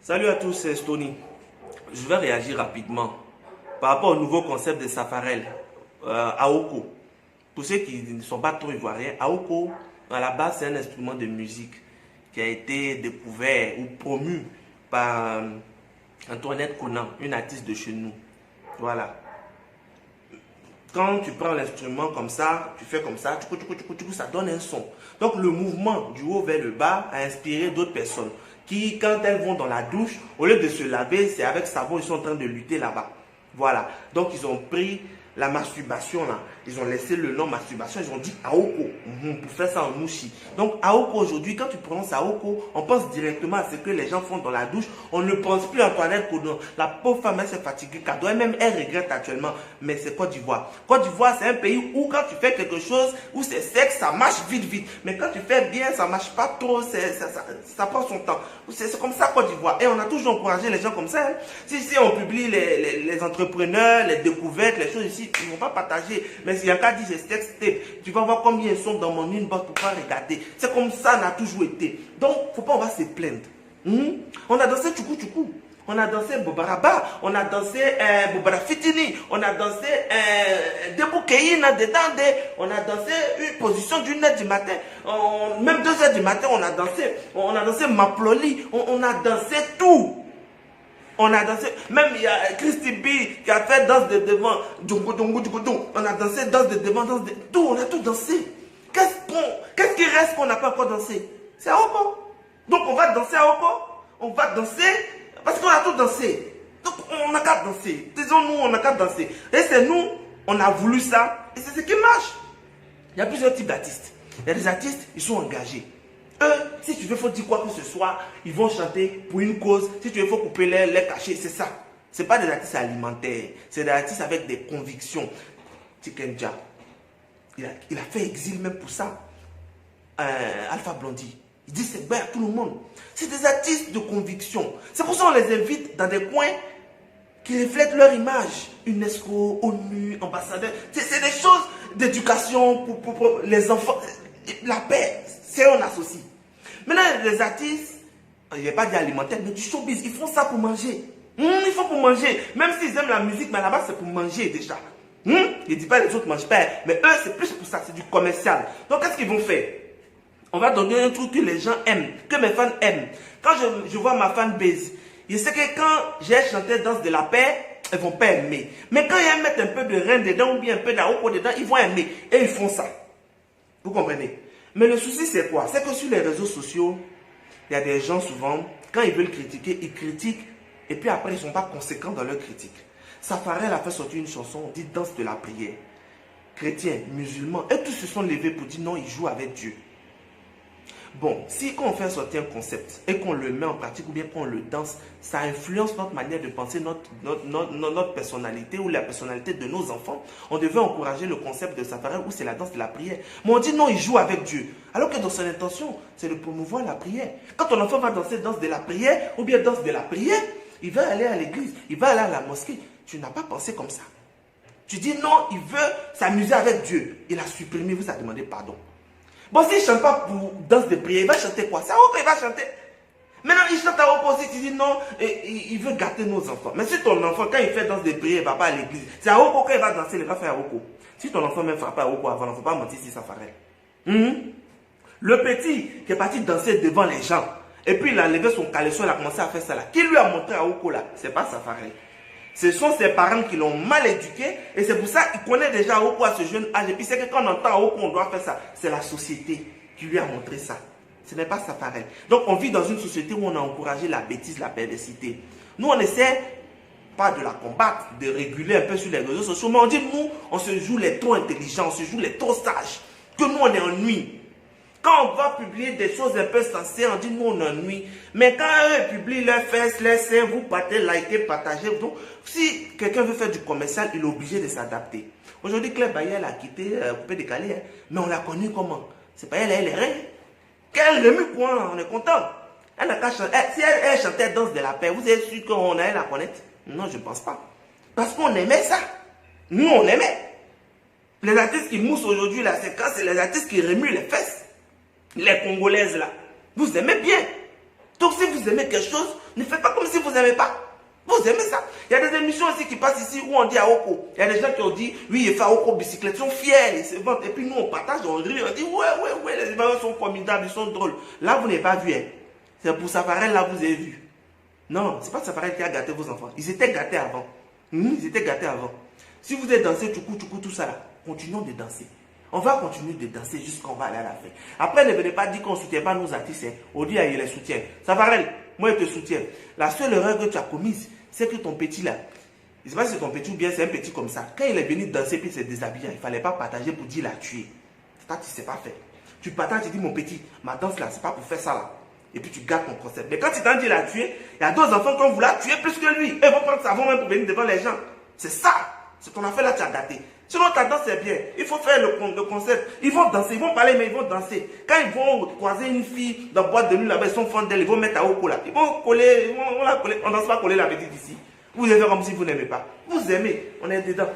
Salut à tous, c'est Stony. Je vais réagir rapidement par rapport au nouveau concept de Safarel, Aoko. Pour ceux qui ne sont pas trop ivoiriens, Aoko, à la base, c'est un instrument de musique qui a été découvert ou promu par Antoinette Conan, une artiste de chez nous. Voilà. Quand tu prends l'instrument comme ça, tu fais comme ça, ça donne un son. Donc le mouvement du haut vers le bas a inspiré d'autres personnes qui, quand elles vont dans la douche, au lieu de se laver, c'est avec savon, ils sont en train de lutter là-bas. Voilà. Donc ils ont pris la masturbation là, ils ont laissé le nom masturbation, ils ont dit Aoko pour faire ça en Nushi. Donc Aoko aujourd'hui, quand tu prononces Aoko, on pense directement à ce que les gens font dans la douche. On ne pense plus à Antoinette Conan. La pauvre femme, elle s'est fatiguée, même elle regrette actuellement. Mais c'est Côte d'Ivoire. Côte d'Ivoire, c'est un pays où quand tu fais quelque chose, où c'est sexe, ça marche vite. Mais quand tu fais bien, ça marche pas trop, ça prend son temps. C'est comme ça Côte d'Ivoire. Et on a toujours encouragé les gens comme ça. Hein. Si on publie les entrepreneurs, les découvertes, les choses ici, ils ne vont pas partager. Mais s'il y a qu'à dire j'ai texté, tu vas voir combien ils sont dans mon inbox pour pas regarder. C'est comme ça, on a toujours été. Donc, faut pas, on va se plaindre. On a dansé Tchoukou. On a dansé Bobaraba. On a dansé Bobara Fitini. On a dansé Deboukeïna dedans. On a dansé une position d'1h du matin. Même 2h du matin, on a dansé. On a dansé Maploli. On a dansé tout. On a dansé, même il y a Christy B qui a fait danse de devant, on a dansé danse de devant, tout, on a tout dansé. Qu'est-ce qui reste qu'on n'a pas encore dansé? C'est Aoko. Donc on va danser à Aoko, on va danser, parce qu'on a tout dansé. Donc on n'a qu'à danser. Disons-nous, on n'a qu'à danser. Et c'est nous, on a voulu ça, et c'est ce qui marche. Il y a plusieurs types d'artistes. Il y a des artistes, ils sont engagés. Eux, si tu veux, faut dire quoi que ce soit, ils vont chanter pour une cause. Si tu veux, faut couper les cachets, c'est ça. C'est pas des artistes alimentaires, c'est des artistes avec des convictions. Tikenja, il a fait exil même pour ça. Alpha Blondy, il dit c'est bien à tout le monde. C'est des artistes de conviction. C'est pour ça qu'on les invite dans des coins qui reflètent leur image. UNESCO, ONU, ambassadeur. C'est des choses d'éducation pour les enfants. La paix, c'est on associe. Maintenant, les artistes, je ne vais pas dire alimentaire, mais du showbiz, ils font ça pour manger. Ils font pour manger. Même s'ils aiment la musique, mais là-bas, c'est pour manger déjà. Je ne dis pas les autres ne mangent pas, mais eux, c'est plus pour ça, c'est du commercial. Donc, qu'est-ce qu'ils vont faire? On va donner un truc que les gens aiment, que mes fans aiment. Quand je vois ma fanbase, je sais que quand j'ai chanté Danse de la paix, ils ne vont pas aimer. Mais quand ils mettent un peu de reine dedans ou bien un peu d'Aoko dedans, ils vont aimer. Et ils font ça. Vous comprenez? Mais le souci, c'est quoi? C'est que sur les réseaux sociaux, il y a des gens souvent, quand ils veulent critiquer, ils critiquent et puis après, ils ne sont pas conséquents dans leur critique. Safarel a fait sortir une chanson, on dit Danse de la prière. Chrétiens, musulmans, et tous se sont levés pour dire non, ils jouent avec Dieu. Bon, si quand on fait sortir un concept et qu'on le met en pratique ou bien qu'on le danse, ça influence notre manière de penser, notre personnalité ou la personnalité de nos enfants. On devait encourager le concept de Safarel où c'est la danse de la prière. Mais on dit non, il joue avec Dieu. Alors que dans son intention, c'est de promouvoir la prière. Quand ton enfant va danser danse de la prière ou bien danse de la prière, il va aller à l'église, il va aller à la mosquée. Tu n'as pas pensé comme ça. Tu dis non, il veut s'amuser avec Dieu. Il a supprimé, vous a demandé pardon. Bon, s'il ne chante pas pour danse de prière, il va chanter quoi? C'est à Aoko, il va chanter. Maintenant, il chante à Aoko aussi, tu dis non, il veut gâter nos enfants. Mais si ton enfant, quand il fait danse de prière, il ne va pas à l'église, c'est à Aoko, quand il va danser, il va faire à Aoko. Si ton enfant même frappe à Aoko avant, il ne faut pas mentir si ça ferait. Le petit qui est parti danser devant les gens, et puis il a levé son caleçon, il a commencé à faire ça là. Qui lui a montré à Aoko là? C'est pas Safarel. Ce sont ses parents qui l'ont mal éduqué et c'est pour ça qu'il connaît déjà Aoko à ce jeune âge. Et puis c'est que quand on entend Aoko, on doit faire ça. C'est la société qui lui a montré ça. Ce n'est pas Safarel. Donc on vit dans une société où on a encouragé la bêtise, la perversité. Nous on essaie pas de la combattre, de réguler un peu sur les réseaux sociaux, mais on dit nous, on se joue les trop intelligents, on se joue les trop sages, que nous on est ennuyés. Quand on va publier des choses un peu sensées, on dit nous on ennuie. Mais quand eux publient leurs fesses, leurs seins, vous partez, likez, partagez. Donc, si quelqu'un veut faire du commercial, il est obligé de s'adapter. Aujourd'hui, Claire Bayer a quitté Coupé Décalé, mais on l'a connue comment? C'est pas elle, elle est reine. Qu'elle remue quoi? On est content. Elle n'a qu'à chanter. Si elle chantait Danse de la paix, vous êtes sûr qu'on allait la connaître? Non, je ne pense pas. Parce qu'on aimait ça. Nous, on aimait. Les artistes qui moussent aujourd'hui, la séquence, c'est les artistes qui remuent les fesses. Les Congolaises là, vous aimez bien. Donc si vous aimez quelque chose, ne faites pas comme si vous n'aimez pas. Vous aimez ça. Il y a des émissions aussi qui passent ici où on dit Aoko. Il y a des gens qui ont dit, oui, il fait Aoko bicyclette. Ils sont fiers, ils se vantent. Et puis nous, on partage, on rit, on dit, ouais, les émissions sont formidables, ils sont drôles. Là, vous n'avez pas vu. Hein. C'est pour Safarel, là, vous avez vu. Non, c'est pas Safarel qui a gâté vos enfants. Ils étaient gâtés avant. Ils étaient gâtés avant. Si vous êtes dansé, tout ça là, continuons de danser. On va continuer de danser jusqu'à qu'on va aller à la fin. Après, ne venez pas dire qu'on ne soutient pas nos artistes. On dit, il les soutient. Safarel, moi, je te soutiens. La seule erreur que tu as commise, c'est que ton petit là, je ne sais pas si c'est ton petit ou bien c'est un petit comme ça. Quand il est venu danser puis il s'est déshabillé, il ne fallait pas partager pour dire la tuer. C'est ça que tu ne sais pas faire. Tu partages, tu dis, mon petit, ma danse là, c'est pas pour faire ça là. Et puis tu gardes ton concept. Mais quand tu t'en dis la tuer, il y a d'autres enfants qui vont vouloir tuer plus que lui. Ils vont prendre ça avant même pour venir devant les gens. C'est ça. C'est ton affaire là, tu as gâté. Sinon ta danse est bien. Il faut faire le concept. Ils vont danser, ils vont parler, mais ils vont danser. Quand ils vont croiser une fille dans la boîte de nuit là-bas, ils sont fans d'elle, ils vont mettre Aoko là. Ils vont coller, ils vont la coller. On ne danse pas coller la petite ici. Vous allez faire comme si vous n'aimez pas. Vous aimez, on est dedans.